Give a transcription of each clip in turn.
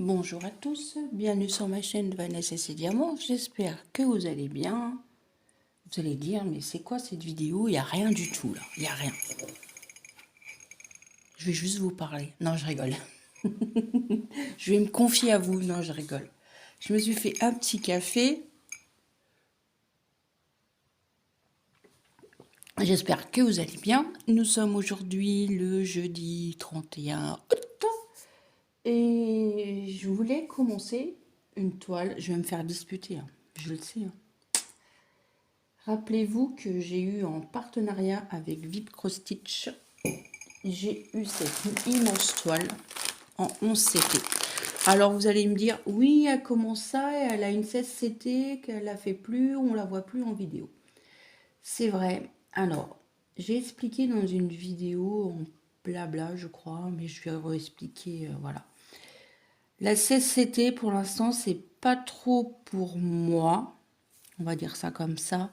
Bonjour à tous, bienvenue sur ma chaîne Vanessa et ses diamants, j'espère que vous allez bien. Vous allez dire, mais c'est quoi cette vidéo? Il n'y a rien du tout là, il n'y a rien. Je vais juste vous parler. Non, je rigole. Je vais me confier à vous. Non, je rigole. Je me suis fait un petit café. J'espère que vous allez bien. Nous sommes aujourd'hui le jeudi 31 août. Et je voulais commencer une toile. Je vais me faire disputer, hein. Je le sais, hein. Rappelez-vous que j'ai eu en partenariat avec Vip Cross Stitch, j'ai eu cette immense toile en 11 CT. Alors vous allez me dire, oui, comment ça, elle a une 16 CT, qu'elle la fait plus, on la voit plus en vidéo. C'est vrai. Alors, j'ai expliqué dans une vidéo en blabla, je crois, mais je vais réexpliquer, voilà. La 16 CT, pour l'instant, c'est pas trop pour moi. On va dire ça comme ça.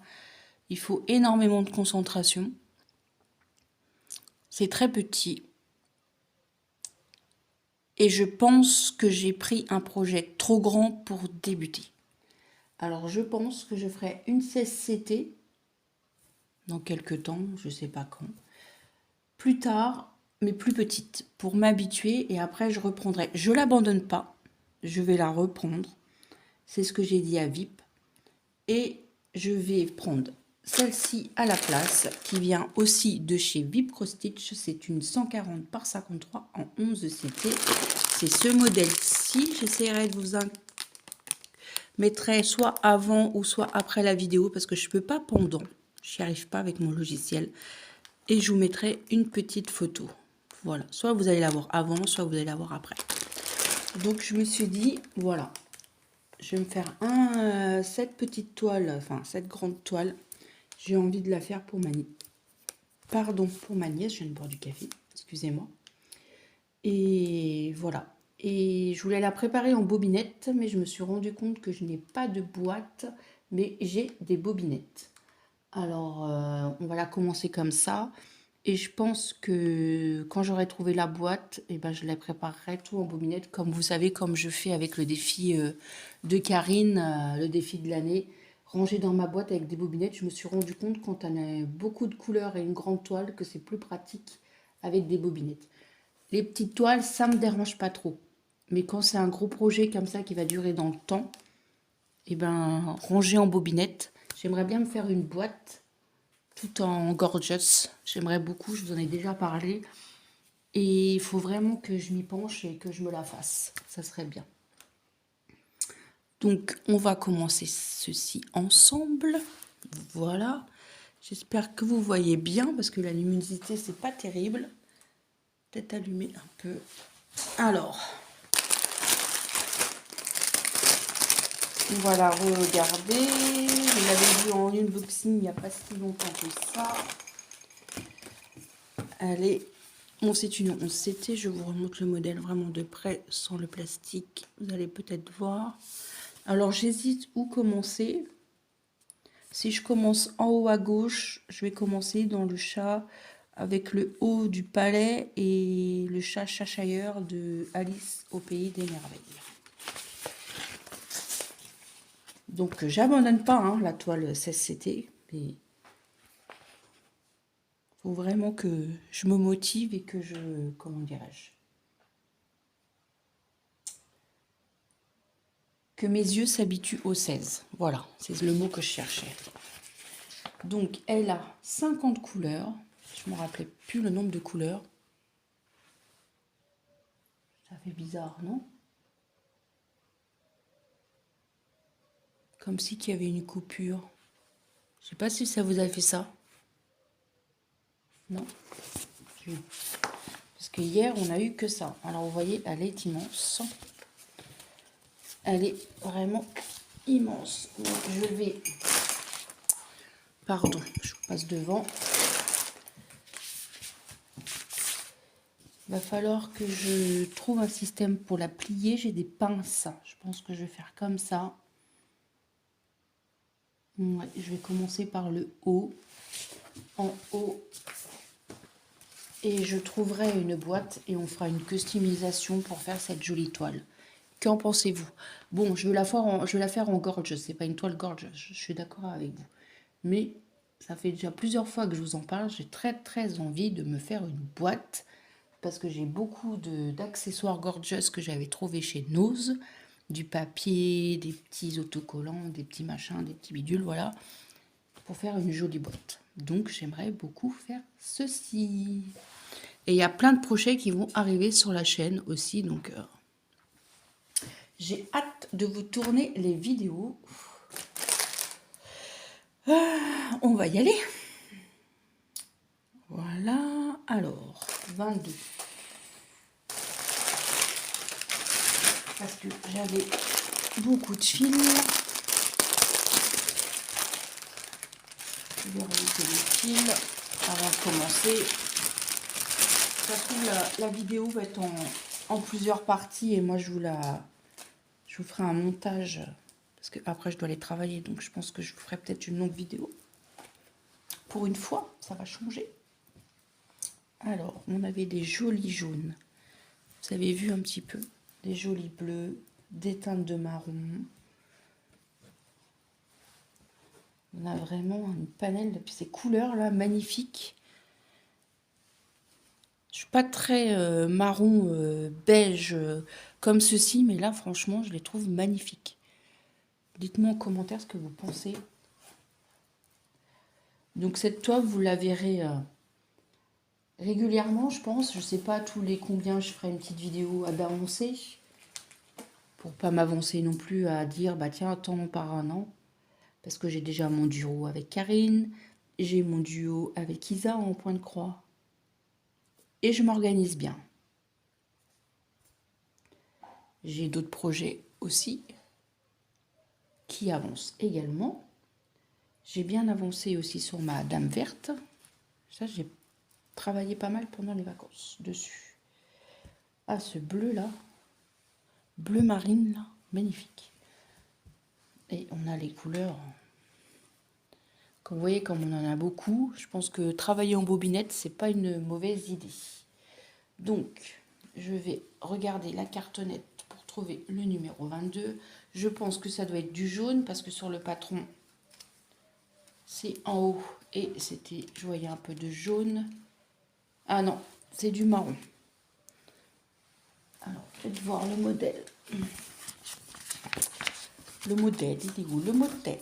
Il faut énormément de concentration. C'est très petit. Et je pense que j'ai pris un projet trop grand pour débuter. Alors je pense que je ferai une 16 CT dans quelques temps, je ne sais pas quand. Plus tard, mais plus petite, pour m'habituer et après je reprendrai. Je ne l'abandonne pas, je vais la reprendre. C'est ce que j'ai dit à VIP. Et je vais prendre celle-ci à la place, qui vient aussi de chez VIP Cross Stitch. C'est une 140 par 53 en 11 CT. C'est ce modèle-ci. J'essaierai de vous mettre soit avant ou soit après la vidéo parce que je ne peux pas pendant. Je n'y arrive pas avec mon logiciel. Et je vous mettrai une petite photo. Voilà. Soit vous allez la voir avant, soit vous allez la voir après. Donc je me suis dit, voilà. Je vais me faire cette petite toile, enfin cette grande toile. J'ai envie de la faire pour ma nièce. Pardon, pour ma nièce, je viens de boire du café, excusez-moi. Et voilà. Et je voulais la préparer en bobinette, mais je me suis rendu compte que je n'ai pas de boîte, mais j'ai des bobinettes. Alors, on va la commencer comme ça. Et je pense que quand j'aurai trouvé la boîte, eh ben, je la préparerai tout en bobinette, comme vous savez, comme je fais avec le défi de Karine, le défi de l'année. Ranger dans ma boîte avec des bobinettes, je me suis rendu compte quand on a beaucoup de couleurs et une grande toile que c'est plus pratique avec des bobinettes. Les petites toiles, ça me dérange pas trop. Mais quand c'est un gros projet comme ça qui va durer dans le temps, eh ben, ranger en bobinette. J'aimerais bien me faire une boîte tout en gorgeous. J'aimerais beaucoup, je vous en ai déjà parlé. Et il faut vraiment que je m'y penche et que je me la fasse. Ça serait bien. Donc, on va commencer ceci ensemble. Voilà. J'espère que vous voyez bien parce que la luminosité, c'est pas terrible. Peut-être allumer un peu. Alors, voilà, regardez. Vous l'avez vu en unboxing il n'y a pas si longtemps que ça. Allez, bon, c'est une 11 CT. Je vous remonte le modèle vraiment de près sans le plastique. Vous allez peut-être voir. Alors, j'hésite où commencer. Si je commence en haut à gauche, je vais commencer dans le chat avec le haut du palais et le chat Cheshire de Alice au pays des merveilles. Donc, j'abandonne pas hein, la toile 16CT, mais faut vraiment que je me motive et que je, comment dirais-je, que mes yeux s'habituent au 16. Voilà, c'est le mot que je cherchais. Donc, elle a 50 couleurs. Je ne me rappelais plus le nombre de couleurs. Ça fait bizarre, non? Comme si qu'il y avait une coupure. Je sais pas si ça vous a fait ça. Non. Parce que hier, on a eu que ça. Alors, vous voyez, elle est immense. Elle est vraiment immense. Donc, je vais... Pardon, je vous passe devant. Il va falloir que je trouve un système pour la plier. J'ai des pinces. Je pense que je vais faire comme ça. Ouais, je vais commencer par le haut. En haut. Et je trouverai une boîte et on fera une customisation pour faire cette jolie toile. Qu'en pensez-vous? Bon, je vais la faire en gorge, c'est pas une toile gorge, je suis d'accord avec vous. Mais ça fait déjà plusieurs fois que je vous en parle, j'ai très envie de me faire une boîte parce que j'ai beaucoup d'accessoires gorgeous que j'avais trouvé chez Nose, du papier, des petits autocollants, des petits machins, des petits bidules, voilà, pour faire une jolie boîte. Donc j'aimerais beaucoup faire ceci. Et il y a plein de projets qui vont arriver sur la chaîne aussi, donc j'ai hâte de vous tourner les vidéos. On va y aller. Voilà, alors, 22. Parce que j'avais beaucoup de fils. Je vais rajouter les fils avant de commencer. Ça se trouve, la vidéo va être en plusieurs parties et moi je vous ferai un montage parce que après je dois aller travailler, donc je pense que je vous ferai peut-être une longue vidéo. Pour une fois, ça va changer. Alors, on avait des jolis jaunes. Vous avez vu un petit peu, des jolis bleus, des teintes de marron. On a vraiment une panel de ces couleurs là magnifiques. Je suis pas très marron beige comme ceci, mais là franchement je les trouve magnifiques. Dites-moi en commentaire ce que vous pensez. Donc cette toile vous la verrez régulièrement, je pense. Je sais pas tous les combien je ferai une petite vidéo à d'avancer pour pas m'avancer non plus à dire bah tiens attends par un an. Parce que j'ai déjà mon duo avec Karine, j'ai mon duo avec Isa en point de croix. Et je m'organise bien. J'ai d'autres projets aussi qui avancent également. J'ai bien avancé aussi sur ma Dame Verte. Ça, j'ai travaillé pas mal pendant les vacances dessus. Ah, ce bleu-là, bleu marine, là, magnifique. Et on a les couleurs. Comme vous voyez, comme on en a beaucoup, je pense que travailler en bobinette, c'est pas une mauvaise idée. Donc, je vais regarder la cartonnette pour trouver le numéro 22. Je pense que ça doit être du jaune parce que sur le patron, c'est en haut. Et c'était, je voyais un peu de jaune. Ah non, c'est du marron. Alors, je vais voir le modèle. Le modèle, il est où le modèle?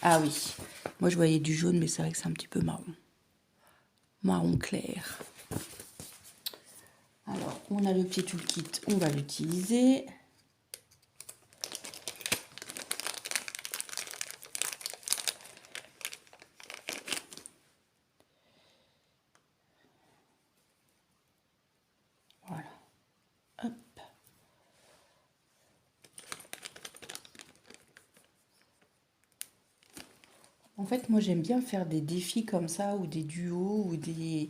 Ah oui, moi je voyais du jaune, mais c'est vrai que c'est un petit peu marron. Marron clair. Alors, on a le petit toolkit, on va l'utiliser. Voilà. Hop. En fait, moi j'aime bien faire des défis comme ça, ou des duos, ou des...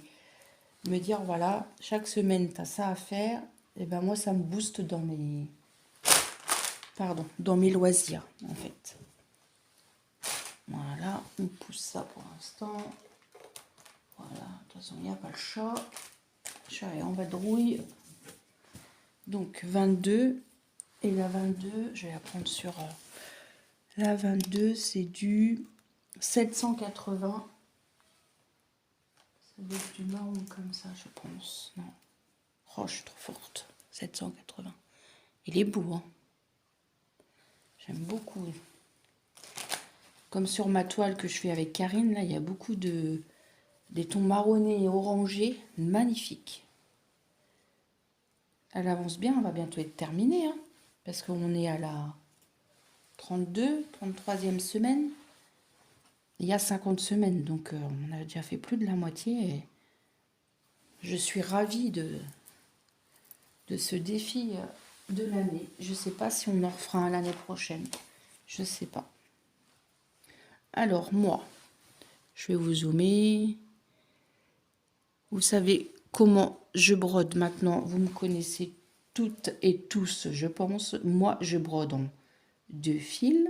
me dire, voilà, chaque semaine, tu as ça à faire. Et ben moi, ça me booste dans mes... Pardon, dans mes loisirs, en fait. Voilà, on pousse ça pour l'instant. Voilà, de toute façon, il n'y a pas le chat. Le chat est en vadrouille. Donc, 22. Et la 22, je vais la prendre sur... la 22, c'est du 780. Ça doit être du marron comme ça, je pense. Non. Oh, je suis trop forte. 780. Il est beau, hein. J'aime beaucoup. Comme sur ma toile que je fais avec Karine, là, il y a beaucoup des tons marronnés et orangés. Magnifiques. Elle avance bien, on va bientôt être terminée, hein, parce qu'on est à la 33e semaine. Il y a 50 semaines, donc on a déjà fait plus de la moitié. Et je suis ravie de ce défi de l'année. Je ne sais pas si on en refera un l'année prochaine. Je ne sais pas. Alors, moi, je vais vous zoomer. Vous savez comment je brode maintenant. Vous me connaissez toutes et tous, je pense. Moi, je brode en 2 fils.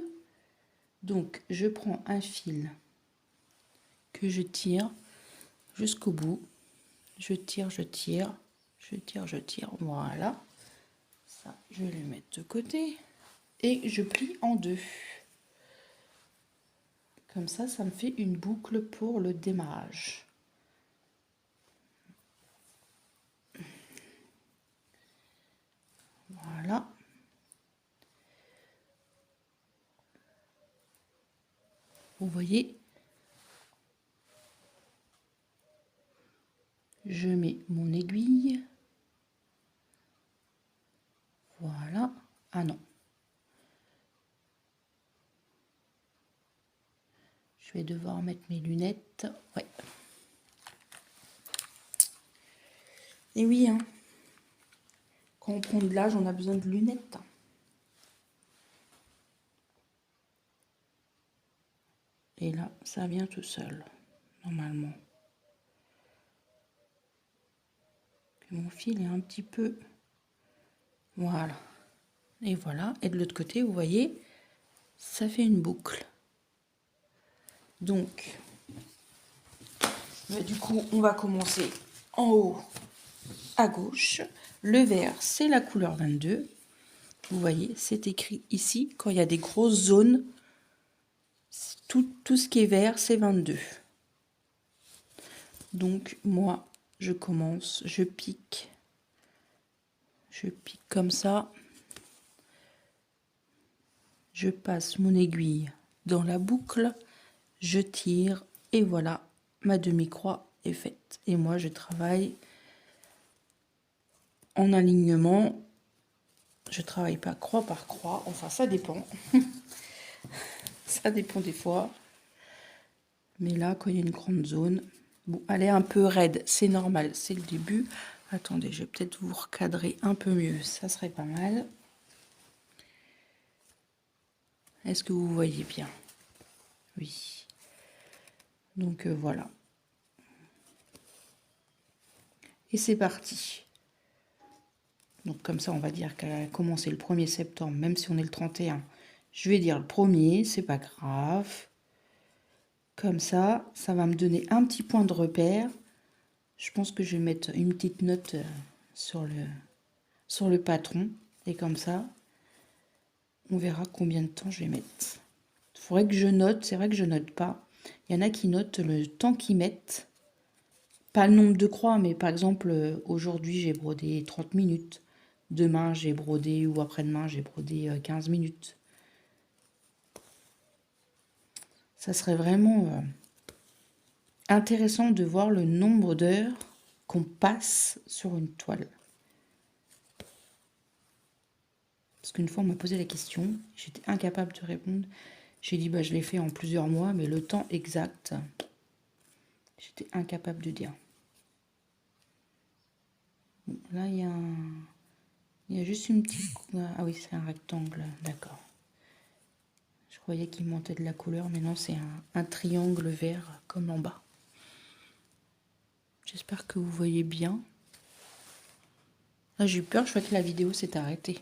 Donc, je prends un fil que je tire jusqu'au bout. Je tire, je tire, je tire, je tire. Voilà. Ça, Ça, je vais le mettre de côté. Et je plie en deux. Comme ça me fait une boucle pour le démarrage. Voilà. Vous voyez, je mets mon aiguille. Voilà. Ah non. Je vais devoir mettre mes lunettes. Ouais. Et oui, hein. Quand on prend de l'âge, on a besoin de lunettes. Et là, ça vient tout seul, normalement. Puis mon fil est un petit peu... Voilà. Et voilà. Et de l'autre côté, vous voyez, ça fait une boucle. Donc, du coup, on va commencer en haut à gauche. Le vert, c'est la couleur 22. Vous voyez, c'est écrit ici, quand il y a des grosses zones, tout ce qui est vert, c'est 22. Donc, moi, je commence, je pique comme ça. Je passe mon aiguille dans la boucle, je tire et voilà, ma demi-croix est faite. Et moi, je travaille en alignement. Je travaille pas croix par croix, enfin ça dépend. Ça dépend des fois. Mais là, quand il y a une grande zone, bon, elle est un peu raide, c'est normal, c'est le début. Attendez, je vais peut-être vous recadrer un peu mieux, ça serait pas mal. Est-ce que vous voyez bien? Oui. Donc voilà. Et c'est parti. Donc comme ça, on va dire qu'elle a commencé le 1er septembre, même si on est le 31. Je vais dire le 1er, c'est pas grave. Comme ça va me donner un petit point de repère. Je pense que je vais mettre une petite note sur le patron. Et comme ça, on verra combien de temps je vais mettre. Il faudrait que je note, c'est vrai que je note pas. Il y en a qui notent le temps qu'ils mettent. Pas le nombre de croix, mais par exemple, aujourd'hui, j'ai brodé 30 minutes. Demain, j'ai brodé, ou après-demain, j'ai brodé 15 minutes. Ça serait vraiment intéressant de voir le nombre d'heures qu'on passe sur une toile. Parce qu'une fois, on m'a posé la question, j'étais incapable de répondre. J'ai dit, bah, je l'ai fait en plusieurs mois, mais le temps exact, j'étais incapable de dire. Bon, là, il y a juste une petite... Ah oui, c'est un rectangle, d'accord. Je croyais qu'il montait de la couleur, mais non, c'est un triangle vert comme en bas. J'espère que vous voyez bien. Là, j'ai eu peur, je crois que la vidéo s'est arrêtée.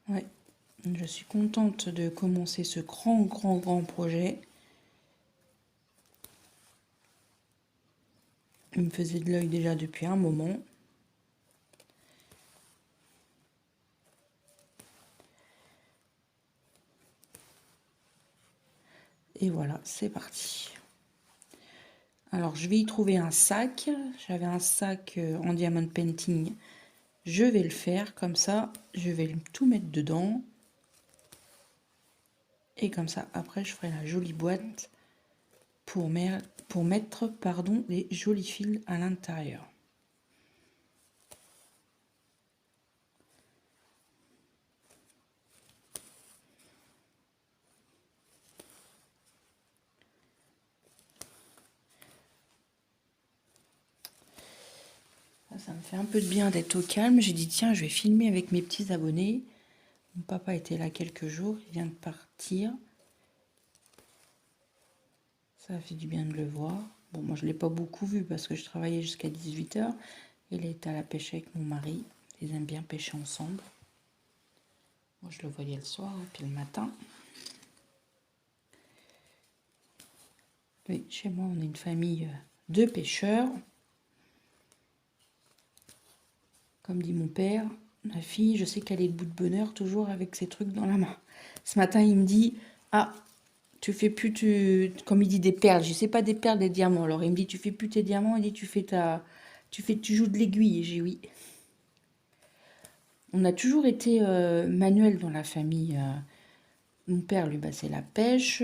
Ouais, je suis contente de commencer ce grand projet. Il me faisait de l'œil déjà depuis un moment. Et voilà, c'est parti. Alors, je vais y trouver un sac. J'avais un sac en diamond painting. Je vais le faire comme ça. Je vais tout mettre dedans. Et comme ça, après, je ferai la jolie boîte pour mettre les jolis fils à l'intérieur. Ça me fait un peu de bien d'être au calme. J'ai dit, tiens, je vais filmer avec mes petits abonnés. Mon papa était là quelques jours, il vient de partir. Ça fait du bien de le voir. Bon, moi, je ne l'ai pas beaucoup vu parce que je travaillais jusqu'à 18 h. Il est à la pêche avec mon mari. Ils aiment bien pêcher ensemble. je le voyais le soir et puis le matin. Oui, chez moi, on est une famille de pêcheurs. Comme dit mon père, ma fille, je sais qu'elle est debout de bonheur toujours avec ses trucs dans la main. Ce matin, il me dit, ah, tu fais plus, comme il dit, des perles. Je sais pas des perles, des diamants. Alors, il me dit, tu fais plus tes diamants. Il dit, tu joues de l'aiguille. J'ai oui. On a toujours été manuel dans la famille. Mon père, lui, bah, c'est la pêche.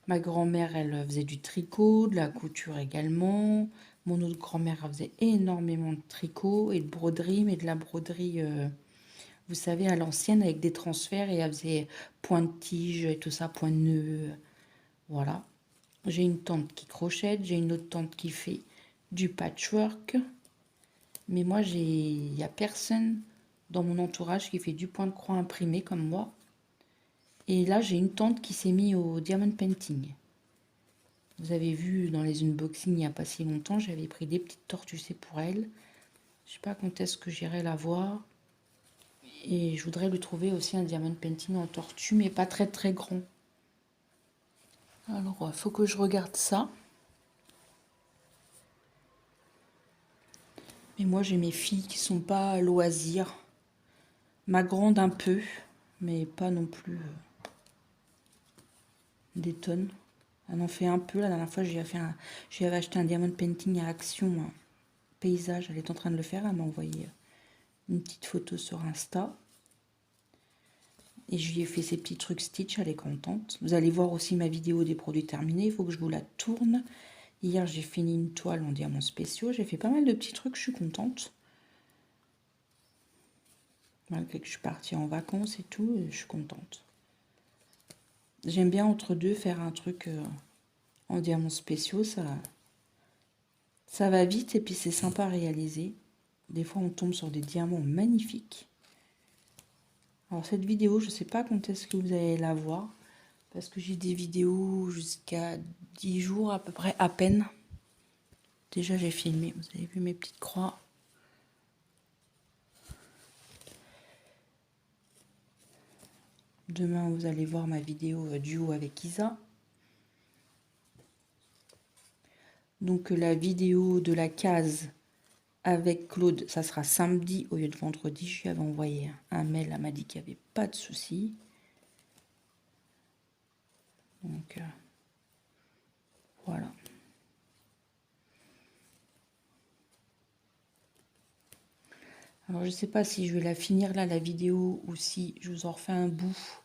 Ma grand-mère, elle faisait du tricot, de la couture également. Mon autre grand-mère, elle faisait énormément de tricot et de broderie, mais de la broderie, vous savez, à l'ancienne, avec des transferts. Et elle faisait point de tige et tout ça, point de nœud. Voilà. J'ai une tante qui crochette, j'ai une autre tante qui fait du patchwork. Mais moi, il n'y a personne dans mon entourage qui fait du point de croix imprimé comme moi. Et là, j'ai une tante qui s'est mise au diamond painting. Vous avez vu dans les unboxings il n'y a pas si longtemps, j'avais pris des petites tortues, c'est pour elle. Je sais pas quand est-ce que j'irai la voir. Et je voudrais lui trouver aussi un diamond painting en tortue, mais pas très très grand. Alors, il faut que je regarde ça. Mais moi, j'ai mes filles qui sont pas à loisir. Ma grande un peu, mais pas non plus des tonnes. Elle en fait un peu. La dernière fois, j'avais acheté un diamond painting à Action paysage. Elle est en train de le faire. Elle m'a envoyé une petite photo sur Insta. Et je lui ai fait ces petits trucs stitch. Elle est contente. Vous allez voir aussi ma vidéo des produits terminés. Il faut que je vous la tourne. Hier, j'ai fini une toile en diamants spéciaux. J'ai fait pas mal de petits trucs. Je suis contente. Malgré que je suis partie en vacances et tout, je suis contente. J'aime bien entre deux faire un truc en diamants spéciaux. Ça va vite et puis c'est sympa à réaliser. Des fois, on tombe sur des diamants magnifiques. Alors, cette vidéo, je ne sais pas quand est-ce que vous allez la voir. Parce que j'ai des vidéos jusqu'à 10 jours à peu près, à peine. Déjà, j'ai filmé. Vous avez vu mes petites croix. Demain, vous allez voir ma vidéo duo avec Isa. Donc, la vidéo de la case avec Claude, ça sera samedi au lieu de vendredi. Je lui avais envoyé un mail, elle m'a dit qu'il n'y avait pas de souci. Donc, voilà. Alors, je ne sais pas si je vais la finir là, la vidéo, ou si je vous en refais un bout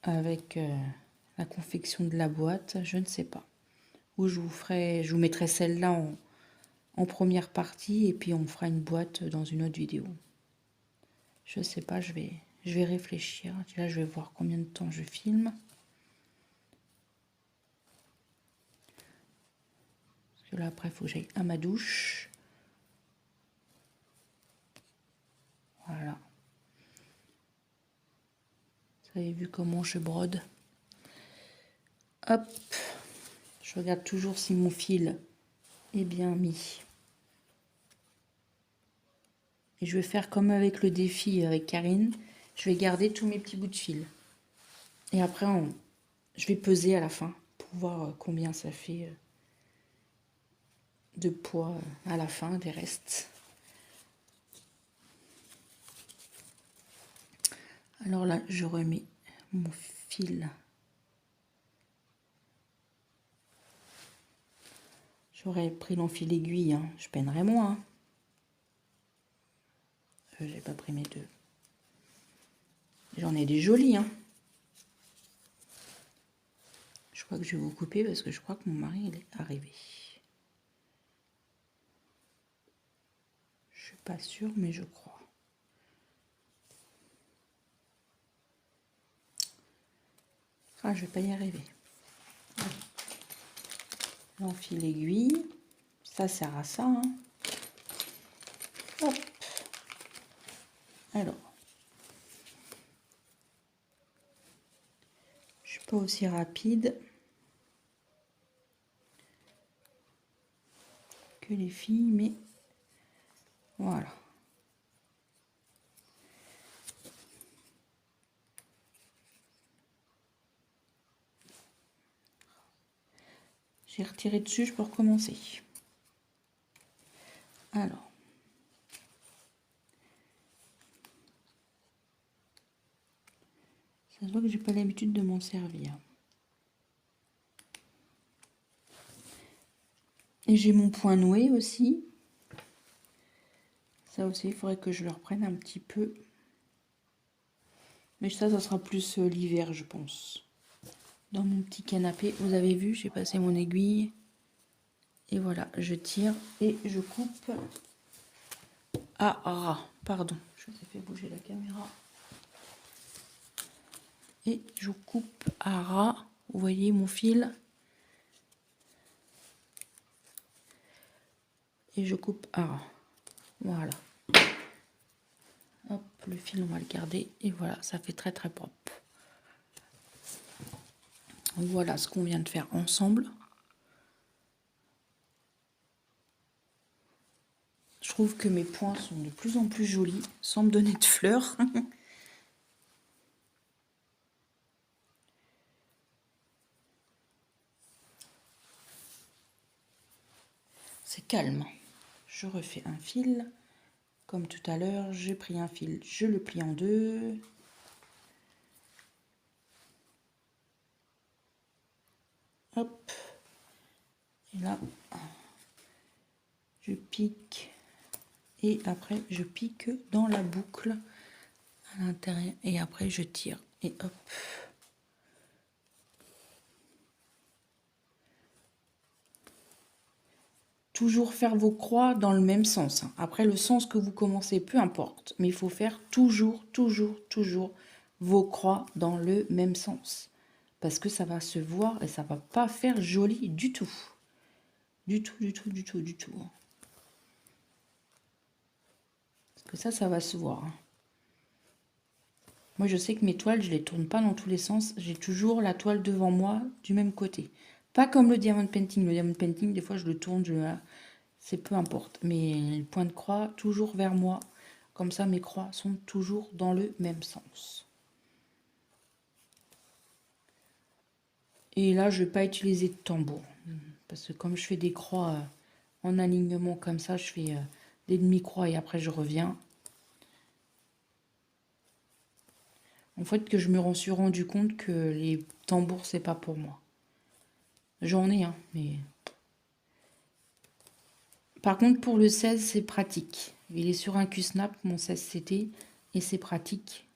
avec la confection de la boîte. Je ne sais pas. Ou je vous mettrai celle-là en première partie et puis on fera une boîte dans une autre vidéo. Je ne sais pas, je vais réfléchir. Là, je vais voir combien de temps je filme. Parce que là, après, il faut que j'aille à ma douche. Voilà. Vous avez vu comment je brode. Hop. Je regarde toujours si mon fil est bien mis. Et je vais faire comme avec le défi avec Karine. Je vais garder tous mes petits bouts de fil. Et après, je vais peser à la fin pour voir combien ça fait de poids à la fin des restes. Alors là, je remets mon fil. J'aurais pris l'enfil aiguille, hein. Je peinerais moins. Hein. J'ai pas pris mes deux. J'en ai des jolis. Hein. Je crois que je vais vous couper parce que je crois que mon mari il est arrivé. Je suis pas sûre, mais je crois. Ah, je vais pas y arriver. L'enfil aiguille, ça sert à ça. Hein. Hop. Alors, je suis pas aussi rapide que les filles, mais voilà. J'ai retiré dessus, je peux recommencer. Alors. Ça se voit que j'ai pas l'habitude de m'en servir. Et j'ai mon point noué aussi. Ça aussi, il faudrait que je le reprenne un petit peu. Mais ça sera plus l'hiver, je pense. Dans mon petit canapé, vous avez vu, j'ai passé mon aiguille. Et voilà, je tire et je coupe à ras. Pardon, je vous ai fait bouger la caméra. Et je coupe à ras. Vous voyez mon fil. Et je coupe à ras. Voilà. Hop, le fil, on va le garder. Et voilà, ça fait très très propre. Voilà ce qu'on vient de faire ensemble. Je trouve que mes points sont de plus en plus jolis, sans me donner de fleurs. C'est calme. Je refais un fil. Comme tout à l'heure, j'ai pris un fil, je le plie en deux. Hop. Et là, je pique. Et après, je pique dans la boucle à l'intérieur. Et après, je tire. Et hop. Toujours faire vos croix dans le même sens. Après, le sens que vous commencez, peu importe. Mais il faut faire toujours vos croix dans le même sens. Parce que ça va se voir et ça va pas faire joli du tout. Du tout. Parce que ça va se voir. Moi, je sais que mes toiles, je les tourne pas dans tous les sens. J'ai toujours la toile devant moi du même côté. Pas comme le diamond painting. Le diamond painting, des fois, je le tourne, c'est peu importe. Mais le point de croix, toujours vers moi. Comme ça, mes croix sont toujours dans le même sens. Et là, je ne vais pas utiliser de tambour. Parce que comme je fais des croix en alignement comme ça, je fais des demi-croix et après je reviens. En fait, que je me suis rendu compte que les tambours, c'est pas pour moi. J'en ai, hein, mais... Par contre, pour le 16, c'est pratique. Il est sur un Q-Snap, mon 16CT, et c'est pratique.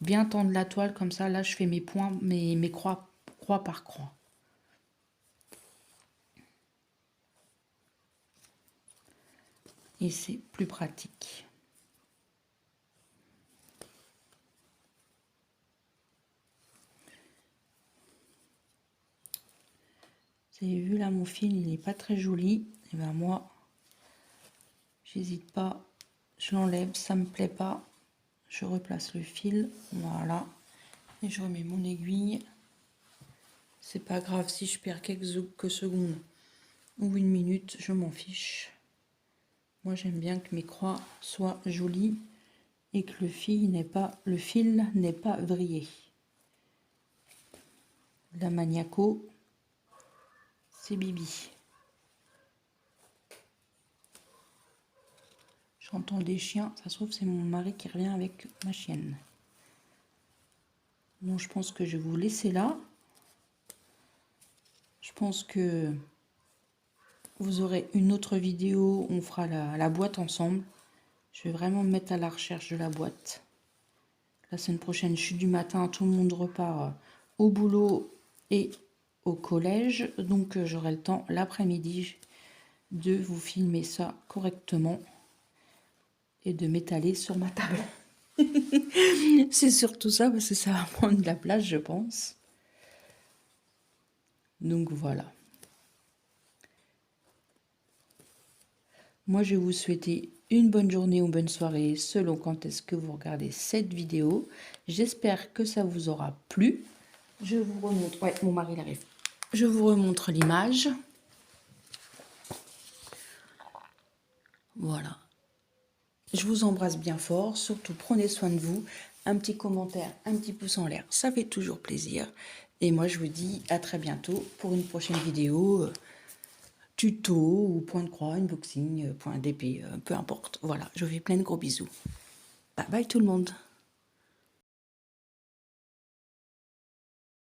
Bien tendre la toile, comme ça, là, je fais mes points, mes croix par croix. Et c'est plus pratique. Vous avez vu, là, mon fil, il n'est pas très joli. Et ben moi, j'hésite pas, je l'enlève, ça me plaît pas. Je replace le fil, voilà. Et je remets mon aiguille. C'est pas grave si je perds quelques secondes ou une minute, je m'en fiche. Moi, j'aime bien que mes croix soient jolies et que le fil n'est pas vrillé. La Maniaco, c'est Bibi. J'entends des chiens, ça se trouve c'est mon mari qui revient avec ma chienne. Donc je pense que je vais vous laisser là. Je pense que vous aurez une autre vidéo, on fera la boîte ensemble. Je vais vraiment me mettre à la recherche de la boîte. La semaine prochaine, je suis du matin, tout le monde repart au boulot et au collège. Donc j'aurai le temps l'après-midi de vous filmer ça correctement et de m'étaler sur ma table. C'est surtout ça, parce que ça va prendre de la place, je pense. Donc voilà. Moi, je vais vous souhaiter une bonne journée ou bonne soirée, selon quand est-ce que vous regardez cette vidéo. J'espère que ça vous aura plu. Je vous remontre... Ouais, mon mari, il arrive. Je vous remontre l'image. Voilà. Je vous embrasse bien fort. Surtout, prenez soin de vous. Un petit commentaire, un petit pouce en l'air, ça fait toujours plaisir. Et moi, je vous dis à très bientôt pour une prochaine vidéo, tuto ou point de croix, unboxing, point d'épée, peu importe. Voilà, je vous fais plein de gros bisous. Bye bye tout le monde.